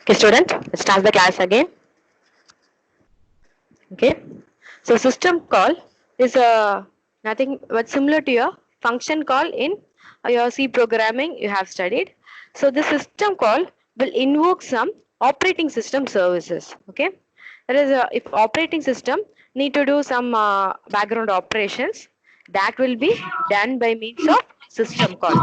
Okay, student, let's start the class again. Okay, so system call is nothing but similar to your function call in your C programming you have studied. So the system call will invoke some operating system services. Okay, that is if operating system need to do some background operations, that will be done by means of system call.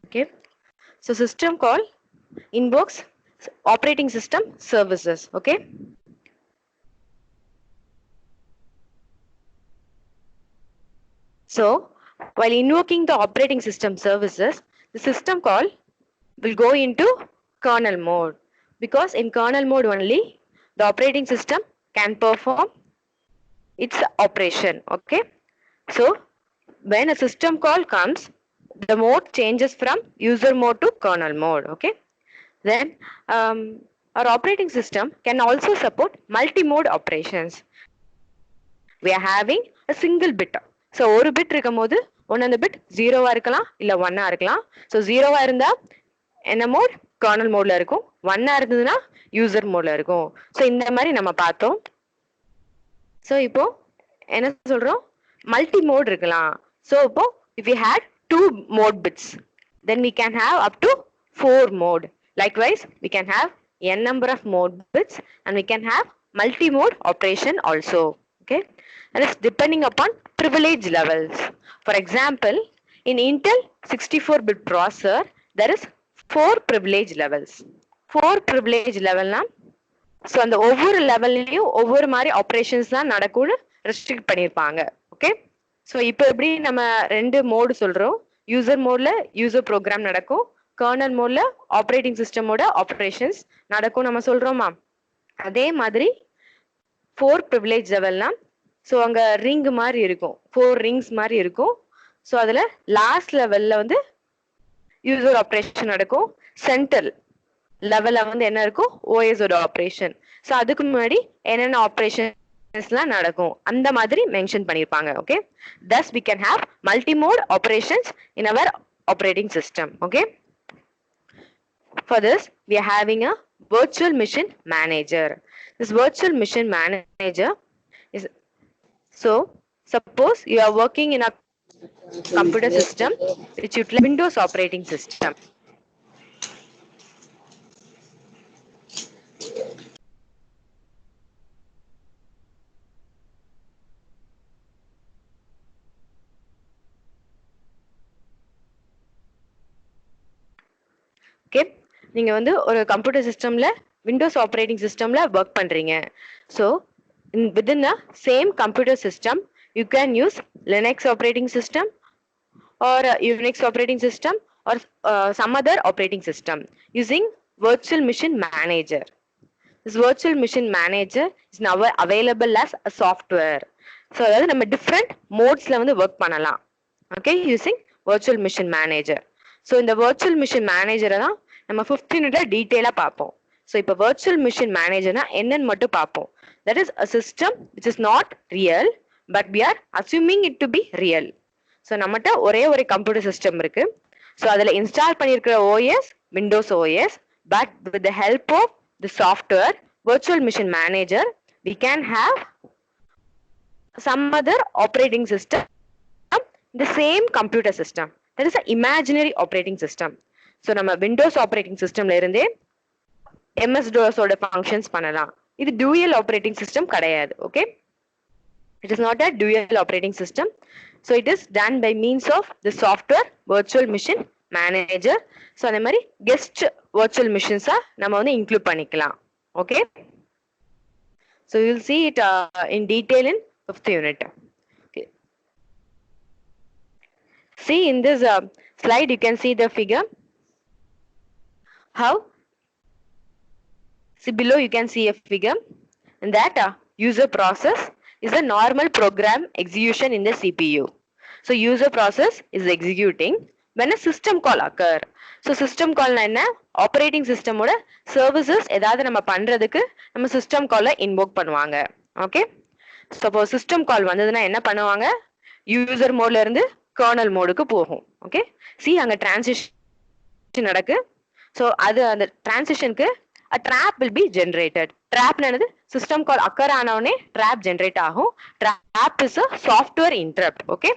Okay, so system call invokes operating system services. Okay, so while invoking the operating system services, the system call will go into kernel mode, because in kernel mode only the operating system can perform its operation. Okay, so when a system call comes, the mode changes from user mode to kernel mode. Okay, then our operating system can also support multi-mode operations. We are having a single bit. So ஒரு bit இருக்கும்போது ஒன்னு அந்த bit 0வா இருக்கலாம் இல்ல 1ஆ இருக்கலாம். So 0வா இருந்தா என்ன mod kernel மோட்ல இருக்கும், 1ஆ இருந்ததுன்னா யூசர் மோட்ல இருக்கும். So இந்த மாதிரி நம்ம பார்த்தோம். So இப்போ என்ன சொல்றோம், மல்டி மோட் இருக்கலாம். So இப்போ if we had 2 mode bits, then we can have up to 4 mode. Likewise, we can have n number of mode bits and we can have multi-mode operation also. Okay, and it's depending upon privilege levels. For example, in Intel 64-bit processor, there is 4 privilege levels. 4 privilege level na, so அந்த ஒவ்வொரு லெவல்லையும் ஒவ்வொரு மாதிரி operations தான் நடக்கும்னு restrict பண்ணியிருப்பாங்க. Okay, so இப்போ எப்படி நம்ம ரெண்டு மோடு சொல்றோம், யூசர் மோட்ல யூசர் ப்ரோக்ராம் நடக்கும், கர்னல் மோட்ல ஆப்ரேட்டிங் சிஸ்டமோட ஆப்ரேஷன்ஸ் நடக்கும் நம்ம சொல்றோமா, அதே மாதிரி 4 ப்ரிவிலேஜ் லெவல்னா, ஸோ அங்க ரிங் மாதிரி இருக்கும், 4 ரிங்ஸ் மாதிரி இருக்கும். ஸோ அதுல லாஸ்ட் லெவல்ல வந்து யூசர் ஆப்ரேஷன் நடக்கும், சென்டர் லெவல்ல வந்து என்ன இருக்கும், ஓஎஸோட ஆப்ரேஷன். ஸோ அதுக்கு முன்னாடி என்னென்ன ஆப்ரேஷன்ஸ்லாம் நடக்கும் அந்த மாதிரி மென்ஷன் பண்ணியிருப்பாங்க. Okay, thus we can have multi-mode operations in our operating system. Okay, for this we are having a virtual machine manager. This virtual machine manager is, so suppose you are working in a computer system which utilizes Windows operating system. Okay, நீங்க வந்து ஒரு computer சிஸ்டம்ல Windows operating சிஸ்டம்ல work பண்றீங்க. So within a same computer system you can use Linux operating system or Unix operating system or some other operating system using virtual machine manager. This virtual machine manager is now available as a software. So அதாவது நம்ம different மோட்ஸ்ல வந்து work பண்ணலாம். Okay, using virtual machine manager. So இந்த virtual machine manager தான் நம்ம 15 யூனிட்ல டீடைலா பார்ப்போம். So இப்போ virtual machine managerனா என்னன்னு மட்டும் பார்ப்போம். That is a system which is not real but we are assuming it to be real. So நம்மகிட்ட ஒரே ஒரு கம்ப்யூட்டர் சிஸ்டம் இருக்கு. ஸோ அதில் இன்ஸ்டால் பண்ணியிருக்கிற OS Windows OS, but with the help of the software virtual machine manager we can have some other operating system in the same computer system. That is an imaginary operating system. So நம்ம Windows operating சிஸ்டம்ல இருந்தே MS DOS ஓட functions பண்ணலாம். இது dual operating system கிடையாது. Okay, it is not a dual operating system. So it is done by means of the software virtual machine manager. So அதே மாதிரி guest virtual machines நம்ம வந்து இன்க்ளூட் பண்ணிக்கலாம். Okay, so you will see it in detail in 5th unit. Okay, see in this slide you can see the figure how See below you can see a figure. In that user process is a normal program execution in the CPU. So user process is executing when a system call occur. So system call na enna operating system oda services edavadhu nama பண்றதுக்கு நம்ம system call invoke பண்ணுவாங்க. Okay, suppose system call வந்ததுனா என்ன பண்ணுவாங்க, user mode ல இருந்து kernel mode க்கு போகும். Okay, see அங்க transition நடக்கு. So அது அந்த transition க்கு a trap will be generated. Trap என்னது, system call occur ஆனவுடனே trap generate ஆகும். Trap is a software interrupt. Okay,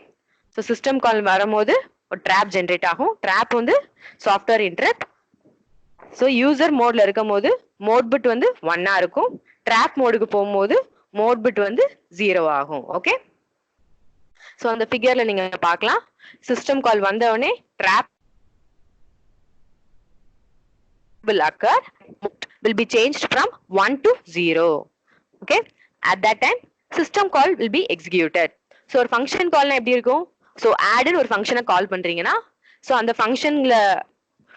so system call வரும்போது ஒரு trap generate ஆகும். Trap வந்து software interrupt. So user modeல இருக்கும்போது mode bit வந்து 1 இருக்கும். Trap modeக்கு போகும்போது mode bit வந்து 0 ஆகும். Okay, so அந்த figureல நீங்க பார்க்கலாம். System call வந்தவுடனே trap will occur, will be changed from 1 to 0. Okay, at that time system call will be executed. So ஒரு function call na எப்படி இருக்கும், so add னு ஒரு function call பண்றீங்கன்னா so அந்த functionல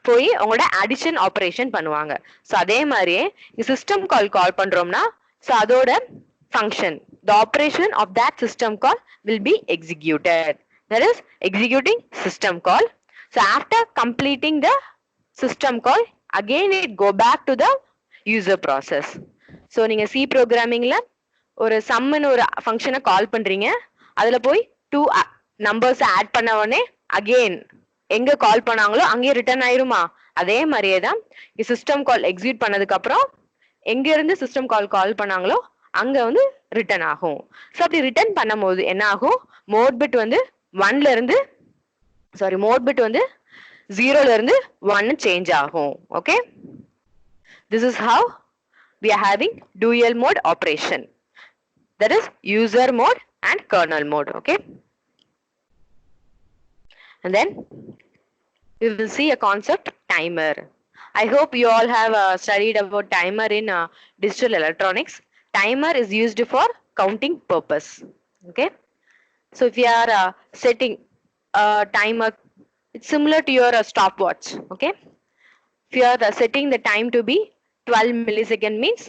போய் உங்களோட addition operation பண்ணுவாங்க. so அதே மாதிரியே system call கால் பண்றோம்னா so அதோட function, the operation of that system call will be executed. That is executing system call. So after completing the system call, again it go back to the user process. So நீங்க C programmingல ஒரு sum னு ஒரு function கால் பண்றீங்க, அதுல போய் 2 numbers add பண்ண உடனே again எங்க கால் பண்ணாங்களோ அங்கேயே ரிட்டர்ன் ஆயிருமா, அதே மாதிரியே தான் சிஸ்டம் கால் எக்ஸிக்யூட் பண்ணதுக்கு அப்புறம் எங்க இருந்து சிஸ்டம் கால் பண்ணாங்களோ அங்க வந்து ரிட்டர்ன் ஆகும். ஸோ அப்படி ரிட்டர்ன் பண்ணும்போது என்ன ஆகும், மோட் பிட் வந்து 1ல இருந்து மோட் பிட் வந்து 0ல இருந்து 1 சேஞ்ச் ஆகும். Okay, this is how we are having dual mode operation, that is user mode and kernel mode. Okay, and then we will see a concept timer. I hope you all have studied about timer in digital electronics. Timer is used for counting purpose. Okay, so if you are setting a timer, it's similar to your stopwatch. Okay, if you are setting the time to be 12 millisecond means,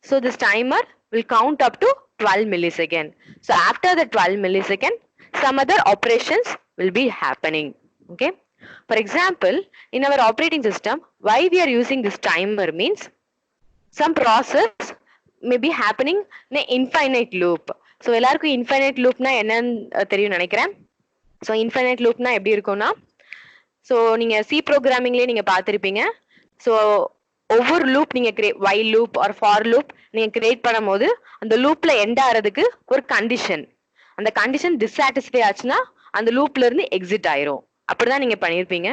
so this timer will count up to 12 millisecond. So after the 12 millisecond, some other operations will be happening. Okay, for example, in our operating system, why we are using this timer means some process may be happening in an infinite loop. So எல்லாருக்கும் infinite loop na என்னன்னு தெரியும் நினைக்கிறேன். So infinite loop na எப்படி இருக்கும்னா, so நீங்க C programmingலயே நீங்க பார்த்திருப்பீங்க. So ஒவ்வொரு லூப் நீங்க while loop or for loop நீங்க கிரியேட் பண்ணும்போது அந்த லூப்ல எண்ட் ஆறதுக்கு ஒரு கண்டிஷன், அந்த கண்டிஷன் டிஸாட்டிஸ்ஃபை ஆச்சுன்னா அந்த லூப்ல இருந்து எக்ஸிட் ஆயிரும். அப்படிதான் நீங்க பண்ணிருப்பீங்க.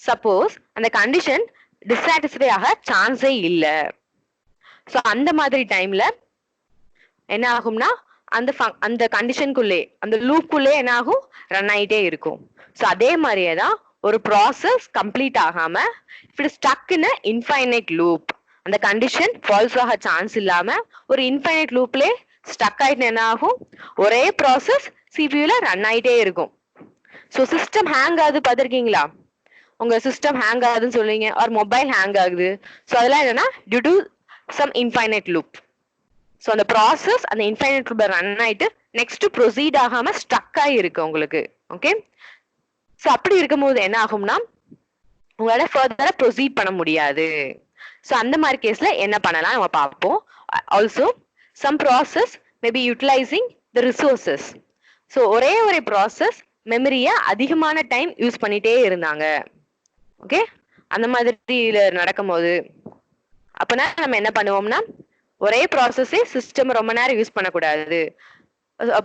சப்போஸ் அந்த கண்டிஷன் டிஸாட்டிஸ்ஃபை ஆக சான்ஸே இல்ல, சோ அந்த மாதிரி டைம்ல என்ன ஆகும்னா அந்த கண்டிஷனுக்குள்ளே அந்த லூப்புக்குள்ளே என்ன ஆகும், ரன் ஆயிட்டே இருக்கும். சோ அதே மாதிரியே தான் ஒரு ப்ராசஸ் கம்ப்ளீட் ஆகாம if it is stuck in a infinite loop, அந்த கண்டிஷன் ஃபால்ஸ் ஆக சான்ஸ் இல்லாம ஒரு இன்ஃபைனைட் லூப்ல ஸ்டக் ஆயிட்டு என்ன ஆகும், ஒரே ப்ராசஸ் சிபியூல ரன் ஆயிட்டே இருக்கும். ஸோ சிஸ்டம் ஹேங் ஆகுது பார்த்திருக்கீங்களா, உங்க சிஸ்டம் ஹேங் ஆகுதுன்னு சொல்லுவீங்க, ஒரு மொபைல் ஹேங் ஆகுது. ஸோ அதெல்லாம் என்னன்னா due to some infinite loop. So அந்த ப்ராசஸ் அந்த இன்ஃபைனைட் லூப்ல ரன் ஆயிட்டு நெக்ஸ்ட் ப்ரொசீட் ஆகாம ஸ்டக் ஆகி இருக்கு உங்களுக்கு. ஓகே, ஸோ அப்படி இருக்கும்போது என்ன ஆகும்னா உங்களால ஃபர்தரா ப்ரொசீட் பண்ண முடியாது. ஸோ அந்த மாதிரி கேஸ்ல என்ன பண்ணலாம் நம்ம பார்ப்போம். Also some process maybe utilising the resources. So ஒரே ஒரு ப்ராசஸ் மெமரியை அதிகமான டைம் யூஸ் பண்ணிட்டே இருந்தாங்க. ஓகே, அந்த மாதிரி நடக்கும் போது அப்பனா நம்ம என்ன பண்ணுவோம்னா ஒரே ப்ராசஸே சிஸ்டம் ரொம்ப நேரம் யூஸ் பண்ணக்கூடாது.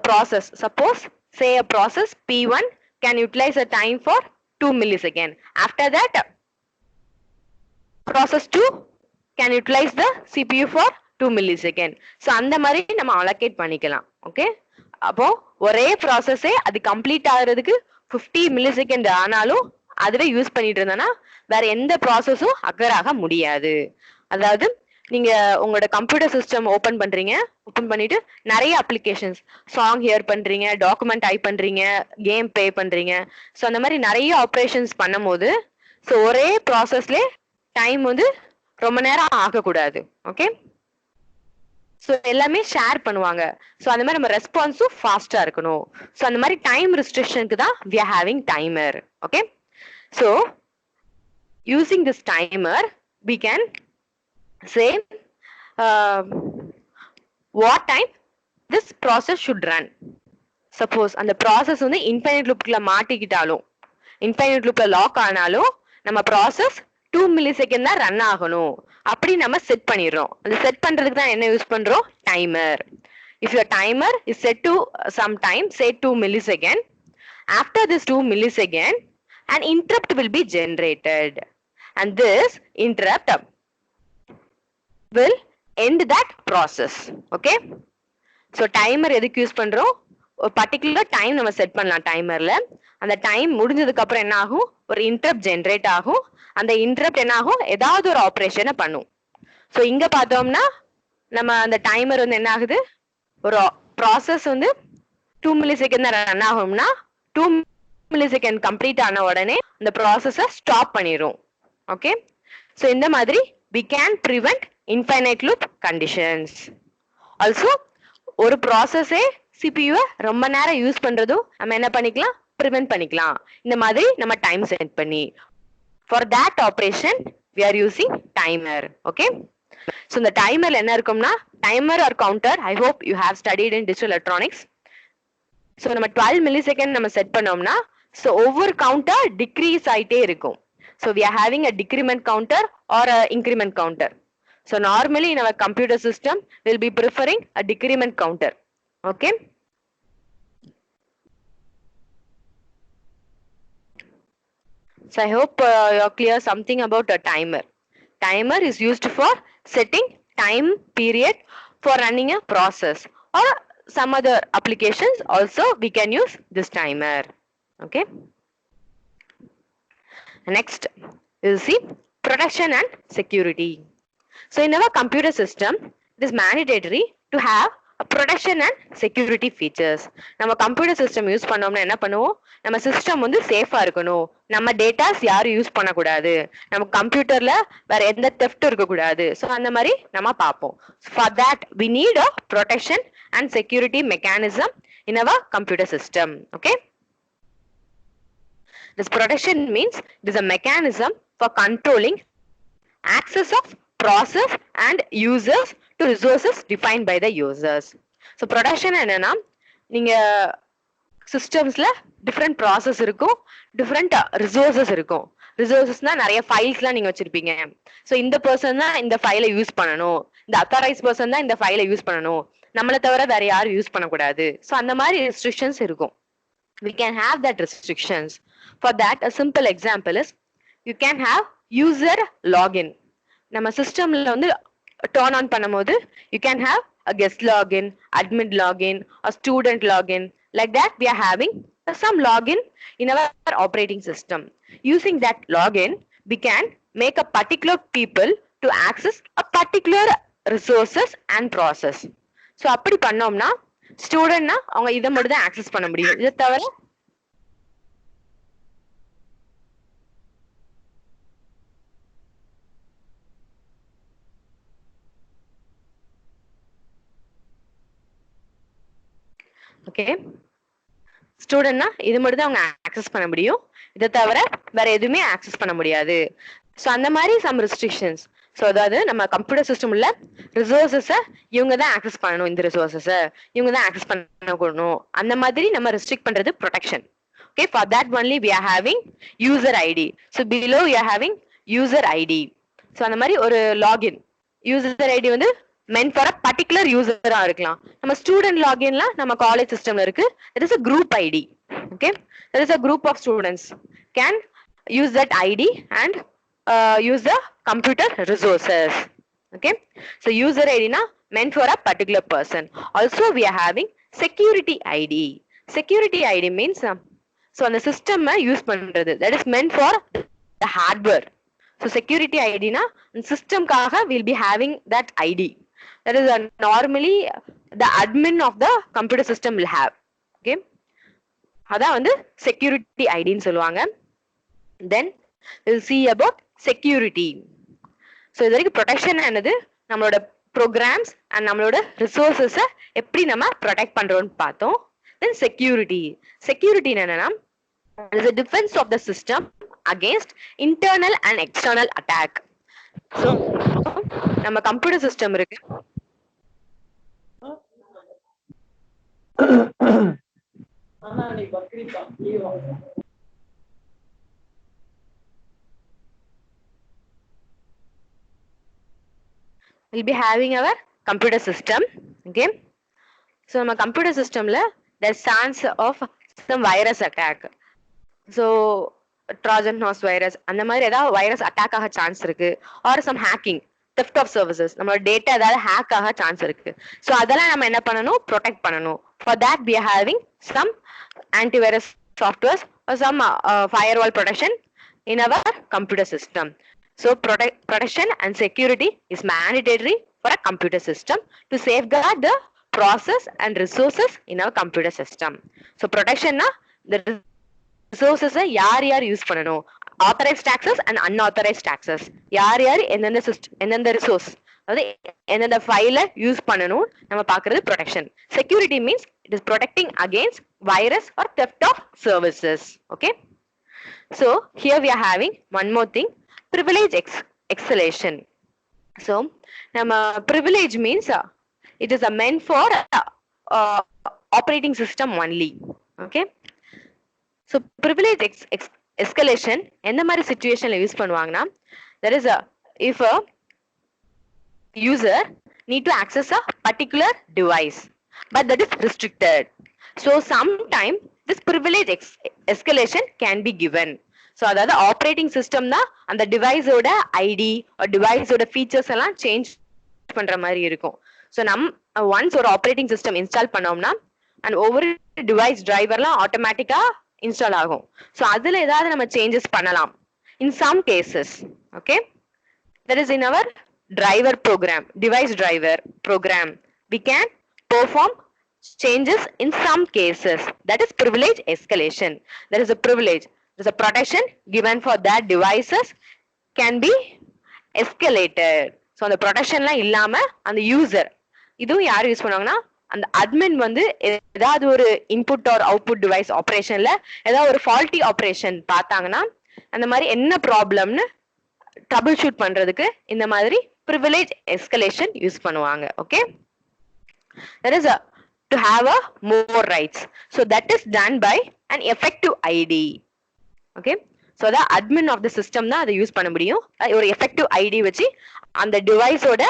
Process suppose say a process P1 can utilize a time for 2 millisecond. After that, process 2 can utilize the CPU for 2 millisecond. So அந்த மாதிரி நம்ம allocate பண்ணிக்கலாம். ஓகே, அப்போ ஒரே ப்ராசஸே அது கம்ப்ளீட் ஆகுறதுக்கு 50 மில்லிசெகண்ட் ஆனாலும் அதுவே யூஸ் பண்ணிட்டு இருந்தோம்னா வேற எந்த ப்ராசஸும் அக்கர் ஆக முடியாது. அதாவது நீங்க உங்களோட கம்ப்யூட்டர் சிஸ்டம் ஓபன் பண்றீங்க, ஓபன் பண்ணிட்டு நிறைய அப்ளிகேஷன்ஸ், சாங் ஹியர் பண்றீங்க, டாக்குமெண்ட் டைப் பண்றீங்க, கேம் ப்ளே பண்றீங்க. ஸோ அந்த மாதிரி நிறைய ஆப்ரேஷன்ஸ் பண்ணும் போது ஸோ ஒரே ப்ராசஸ்ல டைம் வந்து ரொம்ப நேரம் ஆக கூடாது. ஓகே, சோ எல்லாமே ஷேர் பண்ணுவாங்க. சோ அந்த மாதிரி நம்ம ரெஸ்பான்ஸும் ஃபாஸ்டா இருக்கணும். சோ அந்த மாதிரி டைம் ரெஸ்ட்ரிக்ஷனுக்கு தான் we are having timer. Okay, so using this timer we can say what time this process should run. Suppose அந்த process வந்து infinite loopல மாட்டிக்கிட்டாலும், infinite loopல லாக் ஆனாலும் நம்ம process 2 millisecond தான் ரன் ஆகணும் அப்படி நம்ம செட் பண்ணிடுறோம். அந்த செட் பண்றதுக்கு தான் என்ன யூஸ் பண்றோம்? Timer. If your timer is set to some time, say 2 millisecond, after this 2 millisecond an interrupt will be generated and this interrupt will end that process. Okay, so timer எதுக்கு use பண்றோம்? ஒரு particular time நம்ம set பண்ணலாம் டைமர்ல. அந்த time முடிஞ்சதுக்கு அப்புறம் என்ன ஆகும்? ஒரு இன்டரப்ட் ஜெனரேட் ஆகும். அந்த இன்டரப்ட் என்ன ஆகும்? ஏதாவது ஒரு ஆபரேஷனை பண்ணும். சோ இங்க பார்த்தோம்னா நம்ம அந்த டைமர் வந்து என்ன ஆகுது? ஒரு ப்ராசஸ் வந்து 2 millisecond தான் ரன் ஆகும்னா 2 millisecond கம்ப்ளீட் ஆன உடனே அந்த ப்ராசஸை ஸ்டாப் பண்ணிரும். ஓகே, சோ இந்த மாதிரி we can prevent infinite loop conditions. Also ஒரு ப்ராசஸே CPU ரொம்ப நேரம் யூஸ் பண்றதும் நம்ம என்ன பண்ணிக்கலாம்? prevent பண்ணிக்கலாம். இந்த மாதிரி நம்ம டைம் செட் பண்ணி. For that operation we are using timer. Okay, so இந்த டைமர்ல என்ன இருக்கும்னா timer or counter, I hope you have studied in digital electronics. So நம்ம 12 millisecond நம்ம செட் பண்ணோம்னா so ஒவ்வொரு கவுண்டர் டிக்ரீஸ் ஆயிட்டே இருக்கும். So we are having a decrement counter or a increment counter. So normally in our computer system we'll be preferring a decrement counter. Okay, so I hope you're clear something about a timer. Timer is used for setting time period for running a process or some other applications also we can use this timer. Okay, next is see protection and security. So in our computer system it is mandatory to have a protection and security features. நம்ம computer system use பண்ணோம்னா என்ன பண்ணுவோம்? நம்ம system வந்து சேஃபா இருக்கணும். நம்ம datas யாரும் யூஸ் பண்ணக்கூடாது. நம்ம கம்ப்யூட்டர்ல வேற எந்த தெஃப்ட் இருக்கக்கூடாது. ஸோ அந்த மாதிரி நம்ம பார்ப்போம். For that we need a protection and security mechanism in our computer system. Okay, this protection means it is a mechanism for controlling access of process and users to resources defined by the users. So protection என்னன்னா நீங்க சிஸ்டம்ஸ்ல different process இருக்கும், different resources இருக்கும். ரிசோர்சஸ்னா நிறைய ஃபைல்ஸ்லாம் நீங்க வச்சிருப்பீங்க. So இந்த person தான் இந்த ஃபைலை யூஸ் பண்ணணும், இந்த அத்தாரைஸ் பர்சன் தான் இந்த ஃபைலை யூஸ் பண்ணணும், நம்மளை தவிர வேற யாரும் யூஸ் பண்ணக்கூடாது. ஸோ அந்த மாதிரி ரெஸ்ட்ரிக்ஷன்ஸ் இருக்கும். We can have that restrictions. For that a simple example is you can have user login. நம்ம சிஸ்டம்ல வந்து turn on பண்ணும்போது you can have a guest login, admin login, a student login. Like that we are having some login in our operating system. Using that login we can make a particular people to access a particular resources and process. So அப்படி பண்ணோம்னா ஸ்டூடெண்ட்னா அவங்க இதை மட்டும் தான் access பண்ண முடியும். இதை தவிர ஓகே, ஸ்டூடெண்ட்னா இது மட்டும் தான் அவங்க ஆக்சஸ் பண்ண முடியும். இதை தவிர வேற எதுவுமே ஆக்சஸ் பண்ண முடியாது. ஸோ அந்த மாதிரி சம் ரெஸ்ட்ரிக்ஷன்ஸ். ஸோ அதாவது நம்ம கம்ப்யூட்டர் சிஸ்டம் உள்ள ரிசோர்சஸை இவங்க தான் ஆக்சஸ் பண்ணணும், இந்த ரிசோர்சஸை இவங்க தான் ஆக்சஸ் பண்ணணும், அந்த மாதிரி நம்ம ரெஸ்ட்ரிக்ட் பண்றது protection. Okay, for that only we are having user ID. So below we are having user ID. So அந்த மாதிரி ஒரு லாகின் யூசர் ஐடி வந்து meant for a particular user இருக்கலாம். நம்ம ஸ்டூடெண்ட் லாகின்லாம் நம்ம காலேஜ் சிஸ்டம்ல இருக்கு. It is a group ID. Okay, there is a group of students can use that ID and use the computer resources. Okay, so user ID na meant for a particular person. Also we are having security ID. Security ID means so அந்த system use பண்றது, that is meant for the hardware. So security ID na systemக்காக we'll be having that ID. That is normally the admin of the computer system will have. Okay, அதான் வந்து security ID ன்னு சொல்லுவாங்க. Then we'll see about security. So இது வரைக்கும் protection என்னது, நம்மளோட programs and நம்மளோட ரிசோர்ஸஸை எப்படி நம்ம ப்ரொடெக்ட் பண்றோம்னு பார்த்தோம். தென் செக்யூரிட்டி. செக்யூரிட்டி என்னன்னா, it is a defense of the system against internal and external attack. So நம்ம கம்ப்யூட்டர் சிஸ்டம் இருக்கு. We'll be having our computer system. Okay. So நம்ம computer systemல there's chance of some virus attack. So Trojan horse virus அந்த மாதிரி ஏதாவது virus attack ஆக chance இருக்கு. Or some hacking, theft of services, நம்மளோட data ஏதாவது hack ஆக சான்ஸ் இருக்கு. ஸோ அதெல்லாம் நம்ம என்ன பண்ணணும், ப்ரொடெக்ட் பண்ணணும். For that we are having some antivirus softwares or some firewall protection in our computer system. So protection and security is mandatory for a computer system to safeguard the process and resources in our computer system. So protection na the resources யார் use பண்ணணும், authorized access and unauthorized access, யார் எந்தெந்த resource, அதாவது எந்தெந்த ஃபைலை use பண்ணணும் நம்ம பார்க்கறது protection. Security means it is protecting against virus or theft of services. Okay, so here we are having one more thing, privilege escalation. So நம்ம privilege means it is a meant for operating system only. Okay, so privilege escalation எந்த மாதிரி சிச்சுவேஷன்ல use பண்ணுவாங்கன்னா, there is a if a user need to access a particular device but that is restricted, so sometime this privilege escalation can be given. So அதாவது operating system தான் அந்த டிவைஸோட ID டிவைஸோட features எல்லாம் change பண்ற மாதிரி இருக்கும். ஸோ ஒன்ஸ் ஒரு ஆப்ரேட்டிங் சிஸ்டம் இன்ஸ்டால் பண்ணோம்னா அண்ட் ஒவ்வொரு டிவைஸ் டிரைவர்லாம் ஆட்டோமேட்டிக்கா இன்ஸ்டால் ஆகும். ஸோ அதுல ஏதாவது நம்ம சேஞ்சஸ் பண்ணலாம் in some cases. Okay, that is in our driver program, device driver program, we can perform changes in some cases. That is privilege escalation. There is a privilege, there is a protection given for that devices can be escalated. So அந்த ப்ரொடெக்ஷன்லாம் இல்லாம அந்த user இதுவும் யார் use பண்ணுவாங்கன்னா, அந்த admin வந்து ஏதாவது ஒரு இன்புட் ஆர் அவுட்புட் டிவைஸ் ஆப்ரேஷன்ல ஏதாவது ஒரு ஃபால்ட்டி ஆப்ரேஷன் பார்த்தாங்கன்னா அந்த மாதிரி என்ன ப்ராப்ளம்னு ட்ரபிள் ஷூட் பண்றதுக்கு இந்த மாதிரி privilege escalation யூஸ் பண்ணுவாங்க. Okay, there is a to have a more rights, so that is done by an effective ID. Okay, so the admin of the system தான் அதை யூஸ் பண்ண முடியும். ஒரு effective ID வச்சு அந்த டிவைஸோட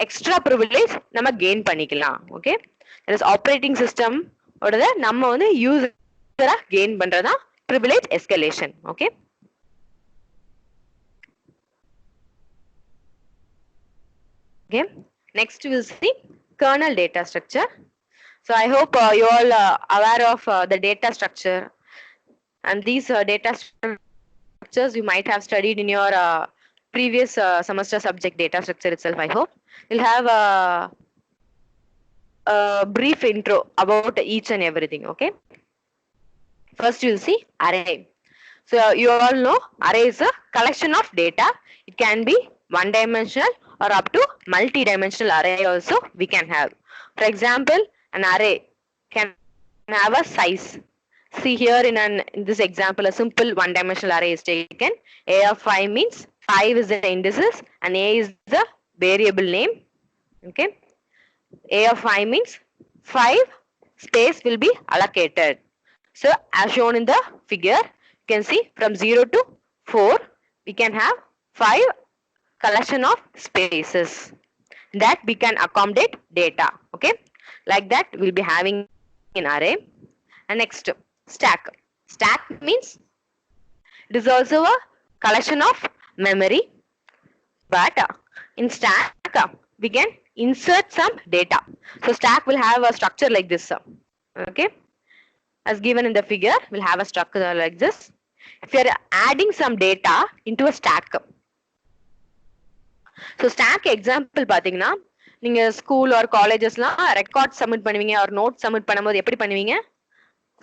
எக்ஸ்ட்ரா privilege நம்ம gain பண்ணிக்கலாம். Okay, that is operating system ஓட நம்ம வந்து யூசரா கெயின் பண்றதா privilege escalation. Okay, okay, next we'll see kernel data structure. So I hope you all are aware of the data structure, and these data structures you might have studied in your previous semester subject data structure itself. I hope you'll have a brief intro about each and everything. Okay, first you'll see array. So you all know array is a collection of data. It can be one dimensional or up to multi-dimensional array also we can have. For example, an array can have a size. See here in this example, a simple one-dimensional array is taken. A of 5 means 5 is the indices and A is the variable name. Okay, A of 5 means 5 space will be allocated. So as shown in the figure, you can see from 0 to 4 we can have 5 collection of spaces that we can accommodate data. Okay, like that we'll be having an array. And next, stack. Stack means it is also a collection of memory, but in stack we can insert some data. So stack will have a structure like this. Okay, as given in the figure, we'll have a structure like this. If you are adding some data into a stack, so stack example பாத்தீங்கன்னா, நீங்க school or காலேஜஸ்லாம் record submit பண்ணுவீங்க ஒரு note submit பண்ணும்போது எப்படி பண்ணுவீங்க?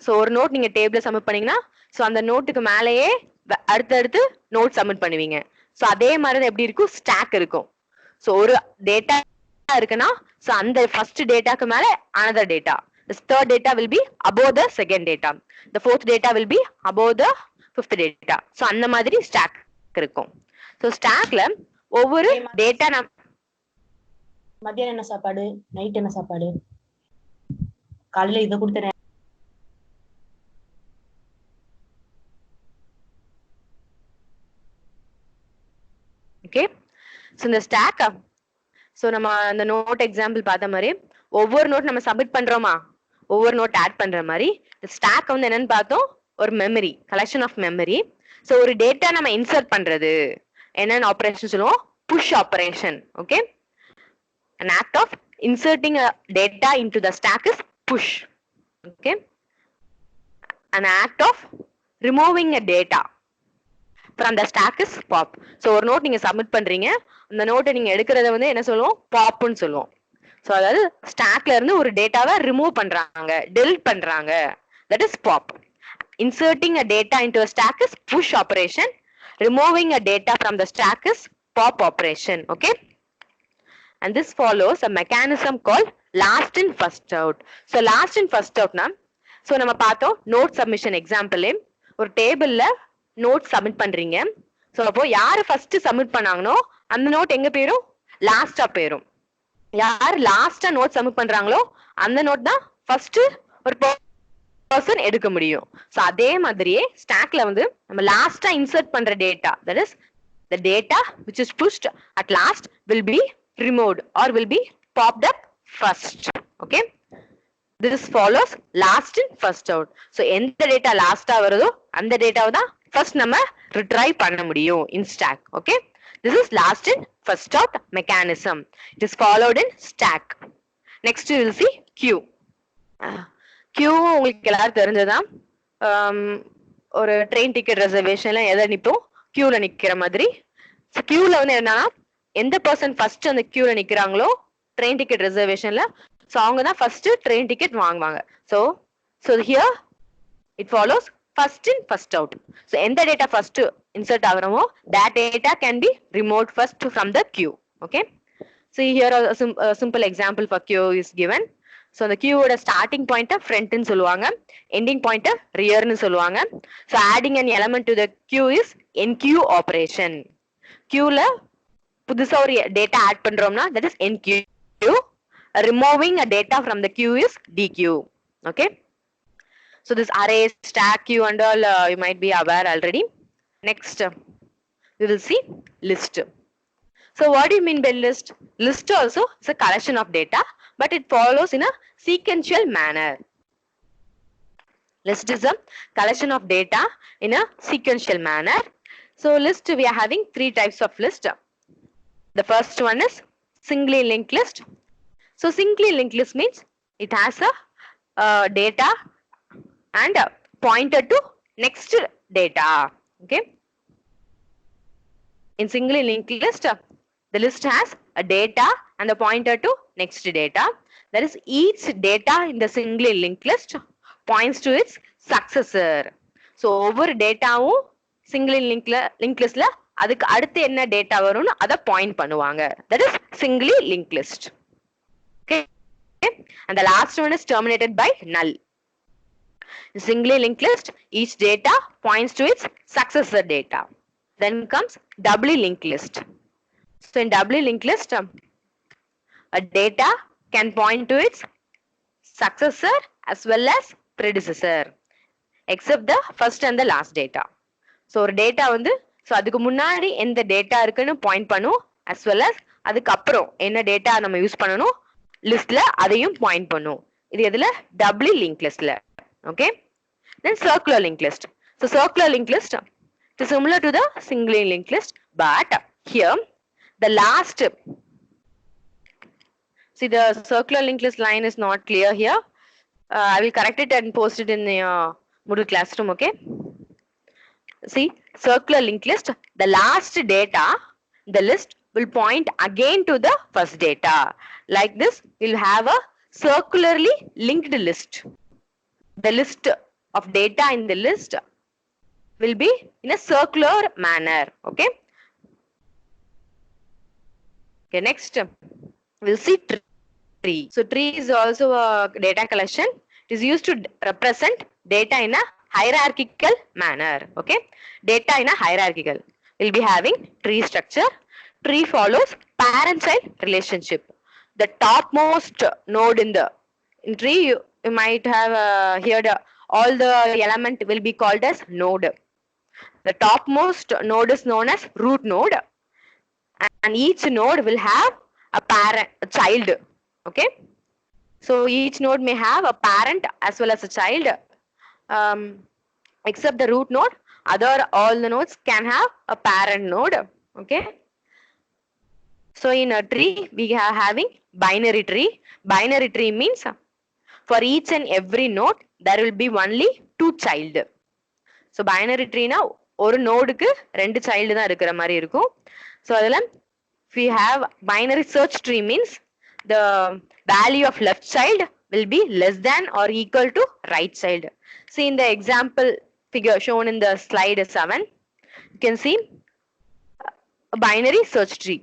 So ஒரு note நீங்க டேபிள்ல சப்மிட் பண்ணீங்கன்னா ஸோ அந்த நோட்டுக்கு மேலேயே அடுத்தடுத்து நோட் சப்மிட் பண்ணுவீங்க. சோ அதே மாதிரி எப்படி இருக்கும் ஸ்டாக் இருக்கும். சோ ஒரு டேட்டா இருக்குன்னா சோ அந்த ஃபர்ஸ்ட் டேட்டாக்கு மேல another data. The third data will be above the second data. The fourth data will be above the fifth data. So அந்த மாதிரி ஸ்டாக் இருக்கும். சோ ஸ்டாக்ல ஒவ்வொரு டேட்டா மத்தியானம் என்ன சாப்பாடு, நைட் என்ன சாப்பாடு, காலையில இதை கொடுத்தேன். ஓகே. சோ இந்த ஸ்டாக் சோ நம்ம அந்த நோட் எக்ஸாம்பிள் பார்த்த மாதிரி ஒவ்வொரு நோட் நம்ம சப்மிட் பண்றோமா, ஒவ்வொரு நோட் ஆட் பண்ற மாதிரி ஸ்டாக் வந்து என்னன்னு பார்த்தோம், ஒரு memory, collection of memory. So ஒரு டேட்டா நம்ம இன்சர்ட் பண்றது என்னென்ன ஆபரேஷன் சொல்லுவோம், push operation. Okay. An act of inserting a data into the stack is push. Okay. An act of removing a data from the stack is pop. So ஒரு note நீங்க submit பண்றீங்க, அந்த நோட்டை நீங்க எடுக்கிறத வந்து என்ன சொல்லுவோம், பாப்னு சொல்லுவோம். சோ அதாவது ஸ்டாக்ல இருந்து ஒரு டேட்டாவை ரிமூவ் பண்றாங்க, delete பண்றாங்க, that is pop. Inserting a data into a stack is push operation. Removing a data from the stack is pop operation. Okay. And this follows a mechanism called last in first out. So last in first out na, so நம்ம பார்த்தோம் note submission example, ஒரு டேபிள்ல note submit பண்றீங்க. So அப்போ யாரு first submit பண்ணாங்களோ அந்த note எங்க போயிரும், லாஸ்டா போயிரும். யார் லாஸ்டா நோட் சப்மிட் பண்றாங்களோ அந்த நோட் தான் ஃபர்ஸ்ட் ஒரு பர்சன் எடுக்க முடியும். சோ அதே மாதிரியே ஸ்டாக்ல வந்து நம்ம லாஸ்டா இன்சர்ட் பண்ற data, that is the data which is pushed at last will be removed or will be popped up first. Okay. This follows last in first out. So எந்த டேட்டா லாஸ்டா வருதோ அந்த டேட்டாவை தான் ஃபர்ஸ்ட் நம்ம retrieve பண்ண முடியும் in stack. Okay. This is last in first out mechanism. It is followed in stack. Next we will see queue. Queue உங்களுக்கு எல்லாரும் தெரிஞ்சதான், ஒரு ட்ரெயின் டிக்கெட் ரிசர்வேஷன்ல எதை நிப்போம், queueல நிக்கிற மாதிரி. queueல வந்து என்னன்னா எந்த பர்சன் ஃபர்ஸ்ட் அந்த queueல நிக்கிறாங்களோ ட்ரெயின் டிக்கெட் ரிசர்வேஷன்ல, சோ அவங்க தான் ஃபர்ஸ்ட் ட்ரெயின் டிக்கெட் வாங்குவாங்க. So here it follows first in first out. So எந்த டேட்டா ஃபர்ஸ்ட் இன்சர்ட் ஆகுறோமோ that data can be removed first from the queue. Okay. So here a simple example for queue is given. So the queue ஓட starting point front ன்னு சொல்லுவாங்க, ending point rear ன்னு சொல்லுவாங்க. So adding an element to the queue is enqueue operation. queueல புதுசா ஒரு data add பண்றோம்னா that is enqueue. Removing a data from the queue is dequeue. Okay. So this array, stack, queue and all you might be aware already. Next we will see list. So what do you mean by list? List also is a collection of data, but it follows in a sequential manner. List is a collection of data in a sequential manner. So list we are having three types of list. The first one is singly linked list. So singly linked list means it has a data and a pointer to next data. Okay. In singly linked list, the list has a data and a pointer to next data. That is each data in the singly linked list points to its successor. So ஒவ்வொரு டேட்டாவும் singly linked listல அதுக்கு அடுத்து என்ன data வரும்னு அத point பண்ணுவாங்க. That is singly linked list. Okay. And the last one is terminated by null. In singly linked list, each data points to its successor data. Then comes doubly linked list. So in doubly linked list, a data can point to its successor as well as predecessor, except the first and the last data. So ஒரு data வந்து so அதுக்கு முன்னாடி எந்த data இருக்குன்னு point பண்ணும், as well as அதுக்கு அப்புறம் என்ன டேட்டா நம்ம யூஸ் பண்ணணும் லிஸ்ட்ல அதையும் பாயிண்ட் பண்ணும். இது எதுல, doubly linked listல. Okay. Then circular linked list. So circular linked list is similar to the singly linked list, but here the last, see the circular linked list line is not clear here. I will correct it and post it in the Moodle classroom. Okay. See, circular linked list, the last data in the list will point again to the first data. Like this, we'll have a circularly linked list. The list of data in the list will be in a circular manner. Okay. Okay, next we'll see tree. So tree is also a data collection. It is used to represent data in a hierarchical manner. Okay, data in a hierarchical. We'll be having tree structure. Tree follows parent-child relationship. The topmost node in tree, you might have heard all the element will be called as node. The topmost node is known as root node, and each node will have a child. Okay, so each node may have a parent as well as a child. Um, except the root node, other all the nodes can have a parent node. Okay, so in a tree we are having binary tree. Binary tree means for each and every node there will be only two child. So binary tree na ஒரு நோடுக்கு ரெண்டு child தான் இருக்கிற மாதிரி இருக்கும். So அதில் if we have binary search tree means the value of left child will be less than or equal to right child. See in the example figure shown in the slide 7, you can see a binary search tree.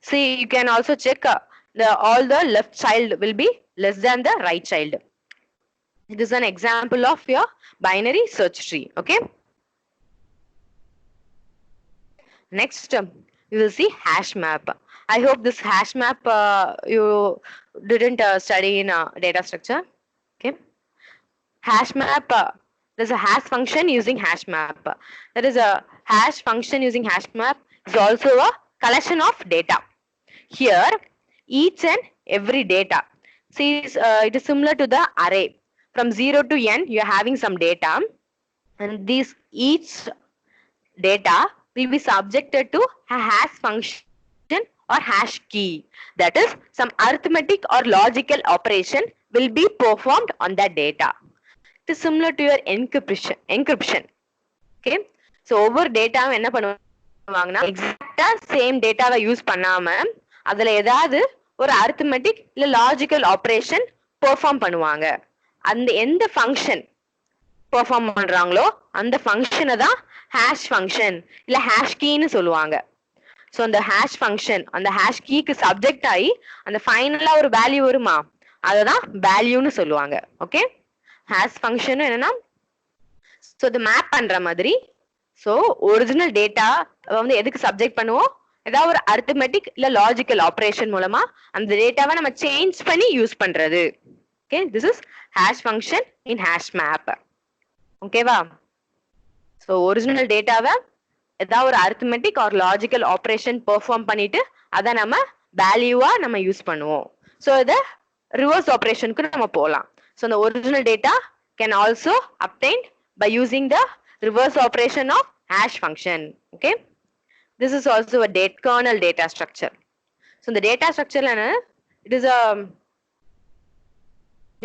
See, you can also check all the left child will be less than the right child. It is an example of your binary search tree. Okay. Next, you will see hash map. I hope this hash map you didn't study in data structure. Okay. Hash map. There's a hash function using hash map. There is a hash function using hash map is also a collection of data. Here, each and every data. See, it is similar to the array. From 0 to n, you are having some data, and these each data will be subjected to a hash function or hash key. That is, some arithmetic or logical operation will be performed on that data. It is similar to your encryption. Okay, so over data என்ன பண்ணுவாங்கன்னா எக்ஸாக்ட்டா same டேட்டாவை use பண்ணாம அதுல ஏதாவது ஒரு arithmetic இல்ல logical operation perform பண்ணுவாங்க. அந்த எந்த ஃபங்க்ஷன் பெர்ஃபார்ம் பண்றாங்களோ அந்த ஃபங்க்ஷனை தான் ஹேஷ் ஃபங்க்ஷன் இல்ல ஹேஷ் கீன்னு சொல்லுவாங்க. ஸோ அந்த ஹேஷ் ஃபங்க்ஷன் அந்த ஹேஷ் கீக்கு சப்ஜெக்ட் ஆகி அந்த ஃபைனலா ஒரு வேல்யூ வருமா அததான் வேல்யூன்னு சொல்லுவாங்க. ஓகே, ஹேஷ் ஃபங்க்ஷன் என்னன்னா ஸோ இது மேப் பண்ற மாதிரி. ஸோ ஒரிஜினல் டேட்டா வந்து எதுக்கு சப்ஜெக்ட் பண்ணுவோம், ஏதாவது ஒரு அரித்மெட்டிக் இல்ல லாஜிக்கல் ஆபரேஷன் மூலமா அந்த டேட்டாவை நம்ம சேஞ்ச் பண்ணி யூஸ் பண்றது. Okay, this is hash function in hash map. ஓகேவா? ஸோ ஒரிஜினல் டேட்டாவை ஏதாவது ஒரு arithmetic or logical operation perform பண்ணிட்டு அதை நம்ம வேல்யூவா நம்ம யூஸ் பண்ணுவோம். ஸோ இதை ரிவர்ஸ் ஆபரேஷனுக்கு நம்ம போகலாம். So the original data can also obtained by using the reverse operation of hash function. Okay, this is also a kernel data structure. So the data structure it is a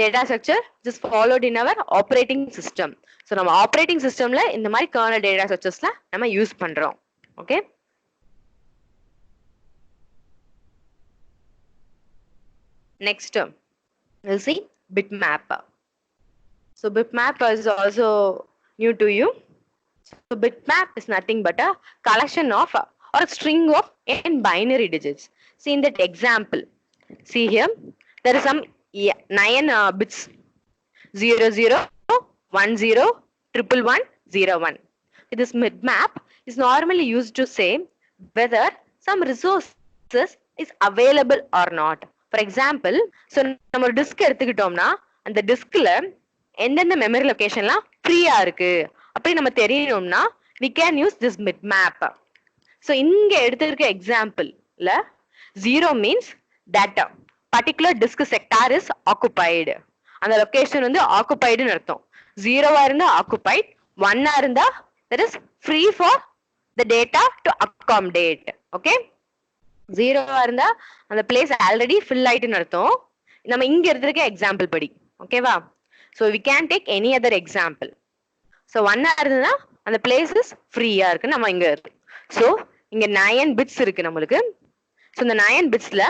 data structure which is followed in our operating system. So நம்ம operating systemல இந்த மாதிரி kernel data structuresல நம்ம use பண்றோம். Okay, next we'll see bitmap. So bitmap is also new to you. So bitmap is nothing but a collection of or a string of n binary digits. See in that example, see here there is some 9 bits 0 0 1 0 1 1 0 1. This bitmap is normally used to say whether some resources is available or not. For example, so நம்ம ஒரு disk எடுத்துக்கிட்டோம்னா அந்த டிஸ்க்ல எந்தெந்த memory லொகேஷன்லாம் ஃப்ரீயா இருக்கு அப்படி நம்ம தெரியணும்னா we can use this bitmap. So இங்க எடுத்திருக்க எக்ஸாம்பிள்ல 0 means that particular disk sector is occupied. அந்த லொகேஷன் வந்து occupiedனு அர்த்தம். 0 இருந்தா occupied, 1 இருந்தா that is free for the data to accommodate. Okay, 0 இருந்தா அந்த பிளேஸ் ஆல்ரெடி ஃபில் ஆயிட்டுன்னு அர்த்தம். நம்ம இங்க எடுத்திருக்க எக்ஸாம்பிள் படி. ஓகேவா? So we can take any other example. So 1 இருந்ததுன்னா அந்த பிளேஸ் இஸ் ஃப்ரீயா இருக்கு நம்ம இங்க இருக்கு. ஸோ இங்க 9 பிட்ஸ் இருக்கு நம்மளுக்கு. ஸோ இந்த 9 பிட்ஸ்ல